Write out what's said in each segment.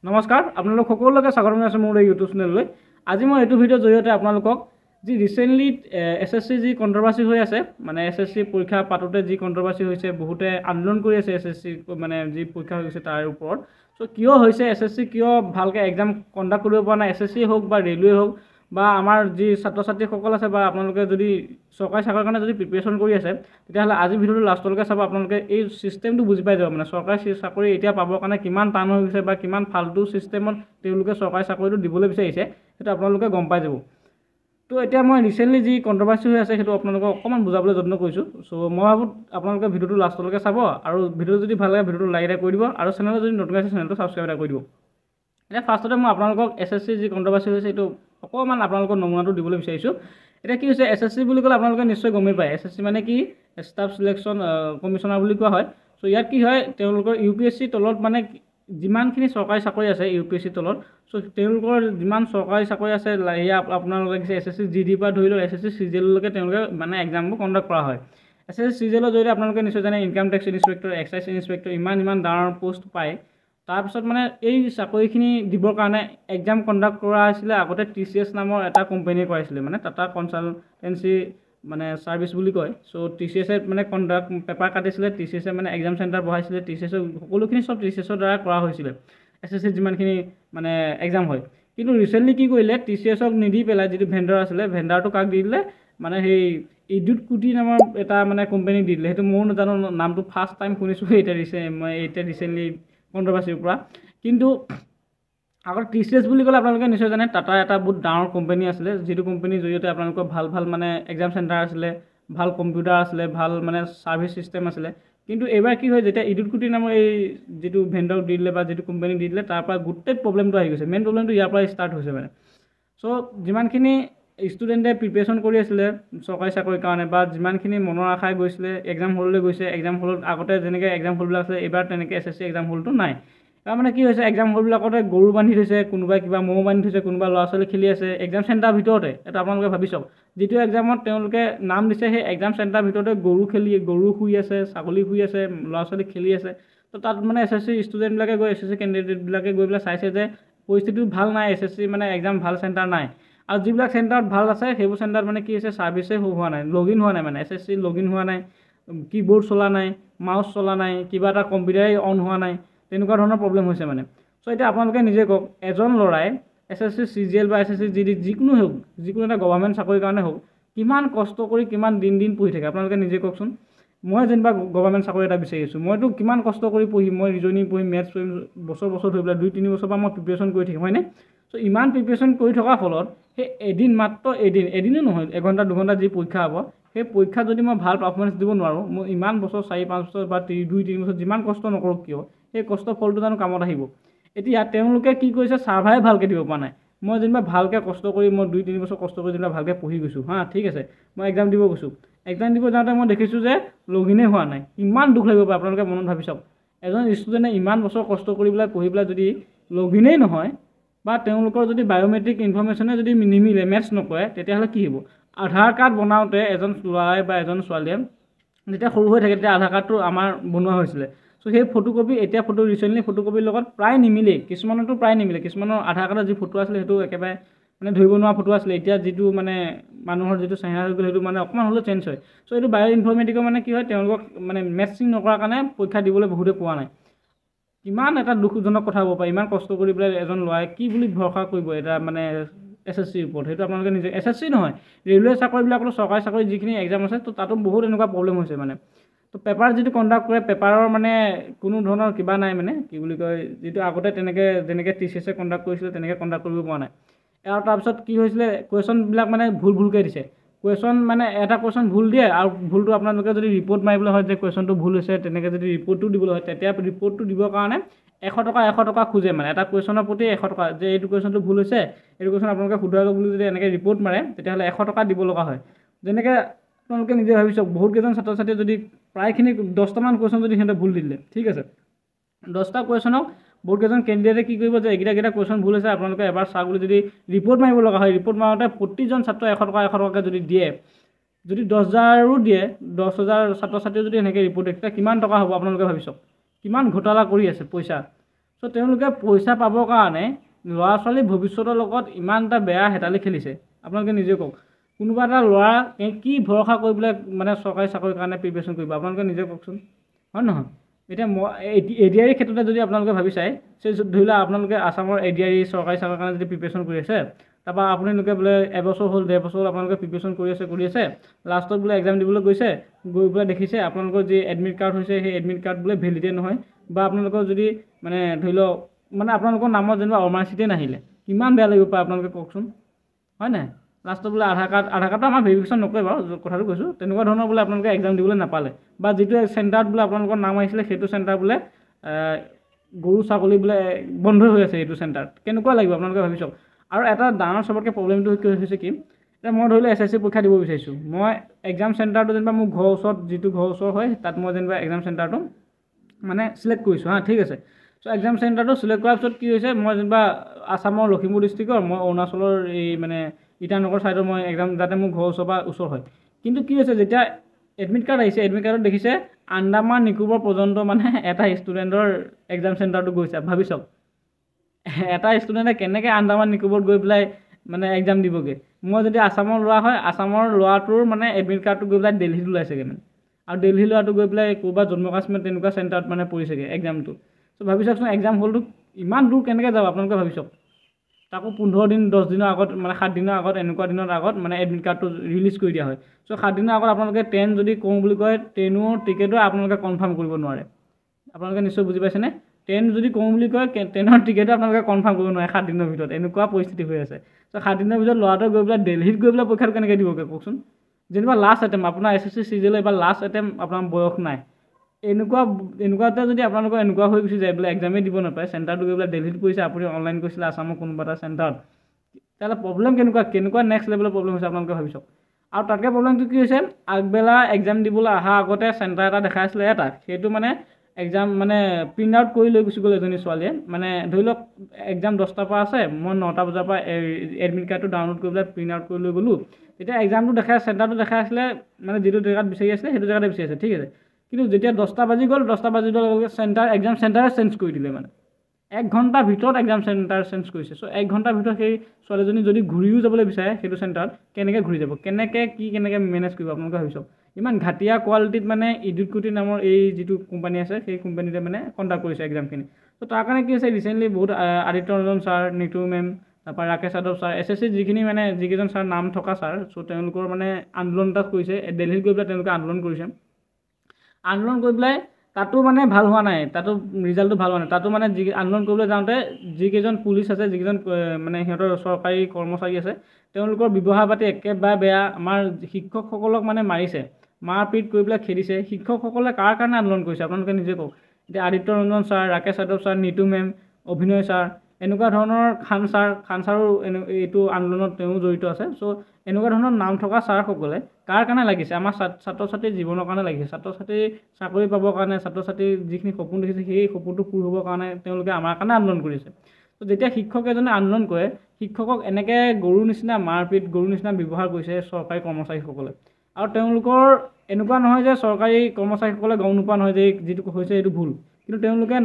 নমস্কাৰ আপোনালোক সকলোকে স্বাগতম জনাইছোঁ মোৰ ইউটিউব চেনেললৈ। আজি মই এইটো ভিডিঅ'ৰ জৰিয়তে আপোনালোকক যি ৰিচেণ্টলি এছএছচি যি কণ্ট্ৰভাৰ্চি হৈ আছে, মানে এছএছচি পৰীক্ষা পাতোঁতে যি কণ্ট্ৰভাৰ্চি হৈছে, বহুতে আন্দোলন কৰি আছে এছএছচি মানে যি পৰীক্ষা হৈছে তাৰ ওপৰত। চ' কিয় হৈছে, এছএছচি কিয় ভালকৈ এক্সাম কণ্ডাক্ট কৰিব পৰা নাই, এছএছচি হওক বা ৰেলৱে হওক বা আমাৰ যি ছাত্ৰ ছাত্ৰীসকল আছে বা আপোনালোকে যদি চৰকাৰী চাকৰিৰ কাৰণে যদি প্ৰিপেৰেশ্যন কৰি আছে, তেতিয়াহ'লে আজি ভিডিঅ'টো লাষ্টলৈকে চাব। আপোনালোকে এই চিষ্টেমটো বুজি পাই যাব, মানে চৰকাৰী চাকৰি এতিয়া পাবৰ কাৰণে কিমান টান হৈ গৈছে বা কিমান ফাল্টু চিষ্টেমত তেওঁলোকে চৰকাৰী চাকৰিটো দিবলৈ বিচাৰিছে, সেইটো আপোনালোকে গম পাই যাব। তো এতিয়া মই ৰিচেণ্টলি যি কণ্ট্ৰভাৰ্চি হৈ আছে সেইটো আপোনালোকক অকণমান বুজাবলৈ যত্ন কৰিছোঁ। চ' মই ভাবোঁ আপোনালোকে ভিডিঅ'টো লাষ্টলৈকে চাব, আৰু ভিডিঅ'টো যদি ভাল লাগে ভিডিঅ'টো লাইক এটা কৰি দিব, আৰু চেনেলত যদি নতুন আছে চেনেলটো ছাবস্ক্ৰাইব এটা কৰি দিব। এতিয়া ফাৰ্ষ্টতে মই আপোনালোকক এছএছচি যি কণ্ট্ৰভাৰ্চি হৈছে সেইটো অকণমান আপোনালোকৰ নমুনাটো দিবলৈ বিচাৰিছোঁ। এতিয়া কি হৈছে, এছএছচি বুলি ক'লে আপোনালোকে নিশ্চয় গমেই পায়, এছএছচি মানে কি, ষ্টাফ চিলেকশ্যন কমিশ্যনাৰ বুলি কোৱা হয়। চ' ইয়াত কি হয়, তেওঁলোকৰ ইউপিএছচি তলত মানে যিমানখিনি চৰকাৰী চাকৰি আছে ইউপিএছচিৰ তলত, চ' তেওঁলোকৰ যিমান চৰকাৰী চাকৰি আছে, এয়া আপোনালোকে দেখিছে এছএছচি জিডিৰ পৰা ধৰি লওক এছএছচি চিজিএললৈকে তেওঁলোকে মানে এক্সামবোৰ কণ্ডাক্ট কৰা হয়। এছএছচি চিজিএলৰ জৰিয়তে আপোনালোকে নিশ্চয় জানে income tax inspector, excise inspector, ইমান ডাঙৰ পষ্ট পায়। তাৰপিছত মানে এই চাকৰিখিনি দিবৰ কাৰণে এক্সাম কণ্ডাক্ট কৰা হৈছিলে আগতে TCS নামৰ এটা কোম্পানীয়ে কৰাইছিলে, মানে টাটা কনচালটেঞ্চি মানে ছাৰ্ভিচ বুলি কয়। চ' TCSে মানে কণ্ডাক্ট পেপাৰ কাটিছিলে, TCSে মানে এক্সাম চেণ্টাৰ বহাইছিলে, TCSৰ সকলোখিনি চব TCSৰ দ্বাৰা কৰা হৈছিলে এছএছচিত যিমানখিনি মানে এক্সাম হয়। কিন্তু ৰিচেণ্টলি কি কৰিলে, TCSক নিদি পেলাই যিটো ভেণ্ডাৰ আছিলে, ভেণ্ডাৰটো কাক দি দিলে, মানে সেই ইদ্যুৎ কুটি নামৰ এটা মানে কোম্পানীক দি দিলে। সেইটো ময়ো নাজানো, নামটো ফাৰ্ষ্ট টাইম শুনিছোঁ এতিয়া ৰিচেণ্টলি কণ্ট্ৰভাৰ্চিৰ পৰা। কিন্তু আগত TCS বুলি ক'লে আপোনালোকে নিশ্চয় জানে টাটা এটা বহুত ডাঙৰ কোম্পানী আছিলে, যিটো কোম্পানীৰ জৰিয়তে আপোনালোকৰ ভাল মানে এক্সাম চেণ্টাৰ আছিলে, ভাল কম্পিউটাৰ আছিলে, ভাল মানে ছাৰ্ভিচ ছিষ্টেম আছিলে। কিন্তু এইবাৰ কি হয়, যেতিয়া ইদ্যুৎ কুটি নামৰ এই যিটো ভেণ্ডৰক দি দিলে বা যিটো কোম্পানীক দি দিলে, তাৰ পৰা গোটেই প্ৰব্লেমটো আহি গৈছে। মেইন প্ৰব্লেমটো ইয়াৰ পৰা ষ্টাৰ্ট হৈছে মানে। চ' যিমানখিনি ষ্টুডেণ্টে প্ৰিপেৰেশ্যন কৰি আছিলে চৰকাৰী চাকৰিৰ কাৰণে, বা যিমানখিনি মনৰ আশাই গৈছিলে এক্সাম হললৈ গৈছে, এক্সাম হলত আগতে যেনেকৈ এক্সাম হলবিলাক আছিলে, এইবাৰ তেনেকৈ এছএছচি এক্সাম হলটো নাই। তাৰমানে কি হৈছে, এক্সাম হলবিলাকতে গৰু বান্ধি থৈছে, কোনোবাই কিবা মৌ বান্ধি থৈছে, কোনোবা ল'ৰা ছোৱালী খেলি আছে এক্সাম চেণ্টাৰৰ ভিতৰতে। এটা আপোনালোকে ভাবি চাওক, যিটো এক্সামত তেওঁলোকে নাম দিছে, সেই এক্সাম চেণ্টাৰৰ ভিতৰতে গৰু শুই আছে, ছাগলী শুই আছে, ল'ৰা ছোৱালী খেলি আছে। তো তাত মানে এছএছচি ষ্টুডেণ্টবিলাকে গৈ, এছএছচি কেণ্ডিডেটবিলাকে গৈ পেলাই চাইছে যে পৰিস্থিতিটো ভাল নাই, এছএছচি মানে এক্সাম ভাল চেণ্টাৰ নাই। আৰু যিবিলাক চেণ্টাৰত ভাল আছে সেইবোৰ চেণ্টাৰত মানে কি হৈছে, ছাৰ্ভিচে হোৱা নাই, লগইন হোৱা নাই, মানে এছএছচি লগইন হোৱা নাই, কীবৰ্ড চলা নাই, মাউচ চলা নাই, কিবা এটা কম্পিউটাৰেই অন হোৱা নাই, তেনেকুৱা ধৰণৰ প্ৰব্লেম হৈছে মানে। চ' এতিয়া আপোনালোকে নিজে কওক, এজন ল'ৰাই এছএছচি চিজিএল বা এছএছচি জিডি যিকোনো হওক, যিকোনো এটা গভৰ্ণমেণ্ট চাকৰিৰ কাৰণে হওক, কিমান কষ্ট কৰি কিমান দিন পঢ়ি থাকে আপোনালোকে নিজে কওকচোন। মই যেনিবা গভৰ্ণমেণ্ট চাকৰি এটা বিচাৰি আছোঁ, মইতো কিমান কষ্ট কৰি পঢ়িম, মই ৰিজনিং পঢ়িম, মেথছ পঢ়িম, বছৰ ধৰি পেলাই 2-3 বছৰ পৰা মই প্ৰিপেৰেশ্যন কৰি থাকিম, হয়নে? চ' ইমান প্ৰিপেৰেশ্যন কৰি থকাৰ ফলত সেই মাত্ৰ এদিনো নহয়, 1-2 ঘণ্টা যি পৰীক্ষা হ'ব, সেই পৰীক্ষাত যদি মই ভাল পাৰফৰ্মেঞ্চ দিব নোৱাৰোঁ, মই ইমান বছৰ 4-5 বছৰ বা 2-3 বছৰ যিমান কষ্ট নকৰোঁ কিয়, সেই কষ্টৰ ফলটো জানো কামত আহিব? এতিয়া তেওঁলোকে কি কৰিছে, ছাৰ্ভাই ভালকৈ দিব পৰা নাই। মই যেনিবা ভালকৈ কষ্ট কৰি, মই 2-3 বছৰ কষ্ট কৰি যেনিবা ভালকৈ পঢ়ি গৈছোঁ, ঠিক আছে, মই এক্সাম দিব গৈছোঁ। এক্সাম দিব যাওঁতে মই দেখিছোঁ যে লগইনেই হোৱা নাই। ইমান দুখ লাগিব পাৰে, আপোনালোকে মনত ভাবি চাওক। এজন ষ্টুডেণ্টে ইমান বছৰ কষ্ট কৰি পেলাই পঢ়ি পেলাই যদি লগইনেই নহয়, বা তেওঁলোকৰ যদি বায়'মেট্ৰিক ইনফৰ্মেশ্যনে যদি নিমিলে, মেটচ নকৰে, তেতিয়াহ'লে কি হ'ব? আধাৰ কাৰ্ড বনাওঁতে এজন ল'ৰাই বা এজন ছোৱালীয়ে যেতিয়া সৰু হৈ থাকে, তেতিয়া আধাৰ কাৰ্ডটো আমাৰ বনোৱা হৈছিলে। চ' সেই ফটোকপি এতিয়া ৰিচেণ্টলি ফটোকপিৰ লগত প্ৰায় নিমিলেই, কিছুমানতো প্ৰায় নিমিলে, কিছুমানৰ আধাৰ কাৰ্ডৰ যি ফটো আছিলে সেইটো একেবাৰে মানে ধৰিব নোৱাৰা ফটো আছিলে। এতিয়া যিটো মানে মানুহৰ যিটো চেহেৰা হৈ গ'ল, সেইটো মানে অকণমান হ'লেও চেঞ্জ হয়। চ' এইটো বায়' ইনফৰ্মেটিকৰ মানে কি হয়, তেওঁলোকক মানে মেটচিং নকৰাৰ কাৰণে পৰীক্ষা দিবলৈ বহুতে পোৱা নাই। কিমান এটা দুখজনক কথা হ'ব পাৰে, ইমান কষ্ট কৰি পেলাই এজন ল'ৰাই কি বুলি ভৰসা কৰিব এটা মানে এছএছচিৰ ওপৰত? সেইটো আপোনালোকে নিজে, এছএছচি নহয়, ৰেলৱে চাকৰিবিলাকতো, চৰকাৰী চাকৰি যিখিনি এক্সাম আছে, তো তাতো বহুত এনেকুৱা প্ৰব্লেম হৈছে মানে। তো পেপাৰ যিটো কণ্ডাক্ট কৰে, পেপাৰৰ মানে কোনো ধৰণৰ কিবা নাই, মানে কি বুলি কয়, যিটো আগতে যেনেকৈ TCSে কণ্ডাক্ট কৰিছিলে তেনেকৈ কণ্ডাক্ট কৰিব পৰা নাই। আৰু তাৰপিছত কি হৈছিলে, কুৱেশ্যনবিলাক মানে ভুলকৈ দিছে। কুৱেশ্যন মানে এটা কুৱেশ্যন ভুল দিয়ে, আৰু ভুলটো আপোনালোকে যদি ৰিপৰ্ট মাৰিবলৈ হয় যে কুৱেশ্যনটো ভুল হৈছে, তেনেকৈ যদি ৰিপৰ্টটো দিবলৈ হয়, তেতিয়া ৰিপৰ্টটো দিবৰ কাৰণে 100 টকা খোজে, মানে এটা কুৱেশ্যনৰ প্ৰতি 100 টকা, যে এইটো কুৱেশ্যনটো ভুল হৈছে, এইটো কুৱেশ্যন আপোনালোকে শুধৰাই লওক বুলি যদি এনেকৈ ৰিপৰ্ট মাৰে, তেতিয়াহ'লে 100 টকা দিব লগা হয়। যেনেকৈ আপোনালোকে নিজে ভাবি চাওক, বহুতকেইজন ছাত্ৰ ছাত্ৰীয়ে যদি প্ৰায়খিনি 10টামান কুৱেশ্যন যদি সিহঁতে ভুল দি দিলে, ঠিক আছে, 10টা কুৱেশ্যনক বহুতকেইজন কেণ্ডিডেটে কি কৰিব, যে এইকেইটা কুৱেশ্যন ভুল হৈছে, আপোনালোকে এবাৰ চাওক বুলি যদি ৰিপৰ্ট মাৰিব লগা হয়, ৰিপৰ্ট মাৰোঁতে প্ৰতিজন ছাত্ৰই 100 টকাকৈ যদি দিয়ে, যদি 10,000ৰো দিয়ে, 10,000 ছাত্ৰ ছাত্ৰীয়ে যদি এনেকৈ ৰিপৰ্ট দিয়ে, তেতিয়া কিমান টকা হ'ব আপোনালোকে ভাবি চাওক। কিমান ঘোটালা কৰি আছে পইচা। সো তেওঁলোকে পইচা পাবৰ কাৰণে ল'ৰা ছোৱালী ভৱিষ্যতৰ লগত ইমান এটা বেয়া হেতালি খেলিছে আপোনালোকে নিজে কওক কোনোবা এটা ল'ৰা কি ভৰসা কৰি পেলাই মানে চৰকাৰী চাকৰিৰ কাৰণে প্ৰিপেৰেশ্যন কৰিব আপোনালোকে নিজে কওকচোন হয় নহয় এতিয়া মই এডিআৰিৰ ক্ষেত্ৰতে যদি আপোনালোকে ভাবি চাই ধৰি লওক আপোনালোকে আছামৰ এডিআৰি চৰকাৰী চাকৰিৰ কাৰণে যদি প্ৰিপেৰেশ্যন কৰি আছে তাৰপৰা আপোনালোকে বোলে এবছৰ হ'ল 1.5 বছৰ হ'ল আপোনালোকে প্ৰিপেৰেশ্যন কৰি আছে লাষ্টত বোলে এক্সাম দিবলৈ গৈছে গৈ পেলাই দেখিছে আপোনালোকৰ যি এডমিট কাৰ্ড হৈছে সেই এডমিট কাৰ্ড বোলে ভেলিডেট নহয় বা আপোনালোকৰ যদি মানে ধৰি লওক মানে আপোনালোকৰ নামত যেনিবা অমাৰ্কশ্বিটে নাহিলে কিমান বেয়া লাগিব পাৰে আপোনালোকে কওকচোন হয় নাই লাষ্টত বোলে আধাৰ কাৰ্ডটো আমাৰ ভেৰিফিকেশ্যন নকৰে বাৰু কথাটো কৈছোঁ তেনেকুৱা ধৰণৰ বোলে আপোনালোকে এক্সাম দিবলৈ নাপালে বা যিটো চেণ্টাৰত বোলে আপোনালোকৰ নাম আহিছিলে সেইটো চেণ্টাৰ বোলে গৰু ছাগলী বোলে বন্ধ হৈ আছে এইটো চেণ্টাৰত কেনেকুৱা লাগিব আপোনালোকে ভাবি চাওক আৰু এটা ডাঙৰ চবতকৈ প্ৰব্লেমটো হৈছে কি এতিয়া মই ধৰি লওক SSC পৰীক্ষা দিব বিচাৰিছোঁ মই এক্সাম চেণ্টাৰটো যেনিবা মোৰ ঘৰৰ ওচৰত যিটো ঘৰৰ ওচৰ হয় তাত মই যেনিবা এক্সাম চেণ্টাৰটো মানে চিলেক্ট কৰিছোঁ ঠিক আছে চ' এক্সাম চেণ্টাৰটো চিলেক্ট কৰাৰ পিছত কি হৈছে মই যেনিবা আছামৰ লখিমপুৰ ডিষ্ট্ৰিক্টৰ মই অৰুণাচলৰ এই মানে ইটানগৰ ছাইডৰ মই এক্সাম যাতে মোৰ ঘৰৰ ওচৰ বা ওচৰ হয় কিন্তু কি হৈছে যেতিয়া এডমিট কাৰ্ড আহিছে এডমিট কাৰ্ডত দেখিছে আন্দামান নিকোবৰ পৰ্যন্ত মানে এটা ষ্টুডেণ্টৰ এক্সাম চেণ্টাৰটো গৈছে ভাবি চাওক এটা ষ্টুডেণ্টে কেনেকৈ আন্দামান নিকোবৰত গৈ পেলাই মানে এক্সাম দিবগৈ মই যদি আছামৰ ল'ৰা হয় আছামৰ ল'ৰাটোৰ মানে এডমিট কাৰ্ডটো গৈ পেলাই দিল্লীত ওলাইছেগৈ মানে আৰু দিল্লী ল'ৰাটো গৈ পেলাই ক'ৰবাত জম্মু কাশ্মীৰ তেনেকুৱা চেণ্টাৰত মানে পৰিছেগৈ এক্সামটো চ' ভাবি চাওকচোন এক্সাম হলটো ইমান দূৰ কেনেকৈ যাব আপোনালোকে ভাবি চাওক তাকো 15 দিন 10 দিনৰ আগত মানে 7 দিনৰ আগত এনেকুৱা দিনৰ আগত মানে এডমিট কাৰ্ডটো ৰিলিজ কৰি দিয়া হয় চ' 7 দিনৰ আগত আপোনালোকে ট্ৰেইন যদি কওঁ বুলি কয় ট্ৰেইনৰ টিকেটো আপোনালোকে কনফাৰ্ম কৰিব নোৱাৰে আপোনালোকে নিশ্চয় বুজি পাইছেনে ট্ৰেইন যদি কওঁ বুলি কয় ট্ৰেইনৰ টিকেটো আপোনালোকে কনফাৰ্ম কৰিব নোৱাৰে 7 দিনৰ ভিতৰত এনেকুৱা পৰিস্থিতি হৈ আছে চ' 7 দিনৰ ভিতৰত ল'ৰাটোৱে গৈ পেলাই দিল্লীত গৈ পেলাই পৰীক্ষাটো কেনেকৈ দিবগৈ কওকচোন যেনিবা লাষ্ট এটেম্প আপোনাৰ SSC চিজিএল এবাৰ লাষ্ট এটেম্প আপোনাৰ বয়স নাই এনেকুৱাতে যদি আপোনালোকৰ এনেকুৱা হৈ গুচি যায় বোলে এক্সামেই দিব নাপায় চেণ্টাৰটো গৈ পেলাই দিল্লীত পৰিছে আপুনি অনলাইন কৰিছিলে আছামৰ কোনোবা এটা চেণ্টাৰত তেতিয়াহ'লে প্ৰব্লেম কেনেকুৱা নেক্সট লেভেলৰ প্ৰব্লেম হৈছে আপোনালোকে ভাবি চাওক আৰু তাতকৈ প্ৰব্লেমটো কি হৈছে আগবেলা এক্সাম দিবলৈ অহা আগতে চেণ্টাৰ এটা দেখাইছিলে এটা সেইটো মানে এক্সাম মানে প্ৰিণ্ট আউট কৰি লৈ গুচি গ'ল এজনী ছোৱালীয়ে মানে ধৰি লওক এক্সাম 10টাৰ পৰা আছে মই 9টা বজাৰ পৰা এডমিট কাৰ্ডটো ডাউনলোড কৰি পেলাই প্ৰিণ্ট আউট কৰি লৈ গ'লোঁ তেতিয়া এক্সামটো দেখাই চেণ্টাৰটো দেখাই আছিলে মানে যিটো জেগাত বিচাৰি আছিলে সেইটো জেগাতে বিচাৰি আছে ঠিক আছে কিন্তু যেতিয়া 10টা বাজি গ'ল 10টা বাজি যোৱাৰ লগে লগে এক্সাম চেণ্টাৰে চেঞ্জ কৰি দিলে মানে 1 ঘণ্টাৰ ভিতৰত এক্সাম চেণ্টাৰ চেঞ্জ কৰিছে চ' 1 ঘণ্টাৰ ভিতৰত সেই ছোৱালীজনী যদি ঘূৰিও যাবলৈ বিচাৰে সেইটো চেণ্টাৰত কেনেকৈ ঘূৰি যাব কেনেকৈ মেনেজ কৰিব আপোনালোকে ভাবি চাওক ইমান ঘাটিয়া কোৱালিটিত মানে ইডিউটকুটি নামৰ এই যিটো কোম্পানী আছে সেই কোম্পানীতে মানে কণ্ডাক্ট কৰিছে এক্সামখিনি ত' তাৰ কাৰণে কি হৈছে ৰিচেণ্টলি বহুত আদিত্য ৰঞ্জন ছাৰ নিতু মেম তাৰপৰা ৰাকেশ যাদৱ ছাৰ SSC যিকেইজন ছাৰ নাম থকা ছাৰ চ' তেওঁলোকৰ মানে আন্দোলন এটা কৰিছে দিল্লীত গৈ পেলাই তেওঁলোকে আন্দোলন কৰিছে আন্দোলন কৰি পেলাই তাতো মানে ভাল হোৱা নাই তাতো ৰিজাল্টটো ভাল হোৱা নাই তাতো মানে আন্দোলন কৰিবলৈ যাওঁতে যিকেইজন পুলিচ আছে যিকেইজন মানে সিহঁতৰ চৰকাৰী কৰ্মচাৰী আছে তেওঁলোকৰ ব্যৱহাৰ পাতি একেবাৰে বেয়া আমাৰ শিক্ষকসকলক মানে মাৰিছে মাৰপিট কৰি পেলাই খেদিছে শিক্ষকসকলে কাৰ কাৰণে আন্দোলন কৰিছে আপোনালোকে নিজে কওক এতিয়া Aditya Ranjan sir Rakesh Yadav sir Nitu ma'am অভিনয় ছাৰ এনেকুৱা ধৰণৰ খান ছাৰো এইটো আন্দোলনত তেওঁ জড়িত আছে চ' এনেকুৱা ধৰণৰ নাম থকা ছাৰসকলে কাৰ কাৰণে লাগিছে আমাৰ ছাত্ৰ ছাত্ৰীৰ জীৱনৰ কাৰণে লাগিছে ছাত্ৰ ছাত্ৰী চাকৰি পাবৰ কাৰণে ছাত্ৰ ছাত্ৰীৰ যিখিনি সপোন দেখিছে সেই সপোনটো পূৰ হ'বৰ কাৰণে তেওঁলোকে আমাৰ কাৰণে আন্দোলন কৰিছে ত' যেতিয়া শিক্ষক এজনে আন্দোলন কৰে শিক্ষকক এনেকৈ গৰুৰ নিচিনা মাৰপিট গৰুৰ নিচিনা ব্যৱহাৰ কৰিছে চৰকাৰী কৰ্মচাৰীসকলে আৰু তেওঁলোকৰ এনেকুৱা নহয় যে চৰকাৰী কৰ্মচাৰীসকলে গম নোপোৱা নহয় যে যিটো হৈছে এইটো ভুল কিন্তু তেওঁলোকে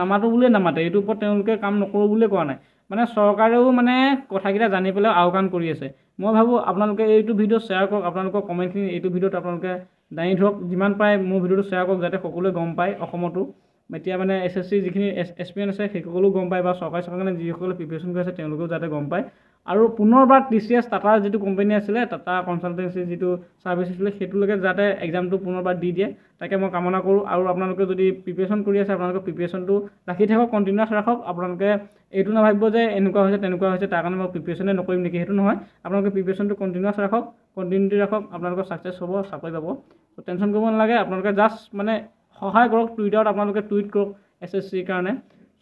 নামাতো বুলিয়ে নামাতে এইটোৰ ওপৰত তেওঁলোকে কাম নকৰোঁ বুলিয়ে কোৱা নাই মানে চৰকাৰেও মানে কথাকেইটা জানি পেলাই আওকাণ কৰি আছে মই ভাবোঁ আপোনালোকে এইটো ভিডিঅ' শ্বেয়াৰ কৰক আপোনালোকৰ কমেণ্টখিনি এইটো ভিডিঅ'ত আপোনালোকে দাঙি ধৰক যিমান পাৰে মোৰ ভিডিঅ'টো শ্বেয়াৰ কৰক যাতে সকলোৱে গম পায় অসমতো এতিয়া মানে SSC যিখিনি এছপিৰেণ্ট আছে সেইসকলেও গম পায় বা চৰকাৰী কাৰণে যিসকলে প্ৰিপেৰেশ্যন কৰি আছে তেওঁলোকেও যাতে গম পায় আৰু পুনৰবাৰ TCS টাটাৰ যিটো কোম্পানী আছিলে টাটা কনচালটেঞ্চি যিটো ছাৰ্ভিচ আছিলে সেইটোলৈকে যাতে এক্সামটো পুনৰবাৰ দি দিয়ে তাকে মই কামনা কৰোঁ আৰু আপোনালোকে যদি প্ৰিপেৰেশ্যন কৰি আছে আপোনালোকৰ প্ৰিপেৰেশ্যনটো ৰাখি থাকক কণ্টিনিউৱাছ ৰাখক আপোনালোকে এইটো নাভাবিব যে এনেকুৱা হৈছে তেনেকুৱা হৈছে তাৰ কাৰণে মই প্ৰিপেৰেশ্যনে নকৰিম নেকি সেইটো নহয় আপোনালোকে প্ৰিপেৰেশ্যনটো কণ্টিনিউৱাছ ৰাখক কণ্টিনিউটি ৰাখক আপোনালোকৰ ছাকচেছ হ'ব চাকৰি পাব ত' টেনশ্যন কৰিব নালাগে আপোনালোকে জাষ্ট মানে সহায় কৰক টুইটাৰত আপোনালোকে টুইট কৰক SSCৰ কাৰণে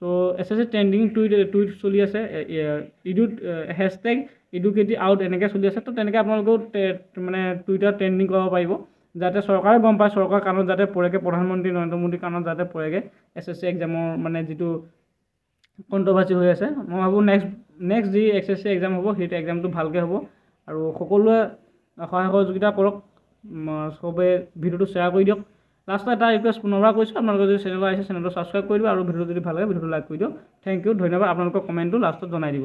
চ' SSC ট্ৰেণ্ডিং টুইট চলি আছে #educate out এনেকৈ চলি আছে তো তেনেকৈ আপোনালোকেও মানে টুইটাৰত ট্ৰেণ্ডিং কৰিব পাৰিব যাতে চৰকাৰে গম পায় চৰকাৰৰ কাণত যাতে পৰেগৈ প্ৰধানমন্ত্ৰী নৰেন্দ্ৰ মোদীৰ কাণত যাতে পৰেগৈ SSC এক্সামৰ মানে যিটো কণ্ট্ৰভাৰ্চি হৈ আছে মই ভাবোঁ নেক্সট যি SSC এক্সাম হ'ব সেইটো এক্সামটো ভালকৈ হ'ব আৰু সকলোৱে সহায় সহযোগিতা কৰক চবে ভিডিঅ'টো শ্বেয়াৰ কৰি দিয়ক লাষ্টত এটা ৰিকুৱেষ্ট পুনৰবাৰ কৰিছোঁ, আপোনালোকে যদি চেনেলত আহিছে চেনেলটো ছাবস্ক্ৰাইব কৰি দিব আৰু ভিডিঅ'টো যদি ভাল লাগে ভিডিঅ'টো লাইক কৰি দিয়ক। থেংক ইউ, ধন্যবাদ। আপোনালোকৰ কমেণ্টটো লাষ্টত জনাই দিব।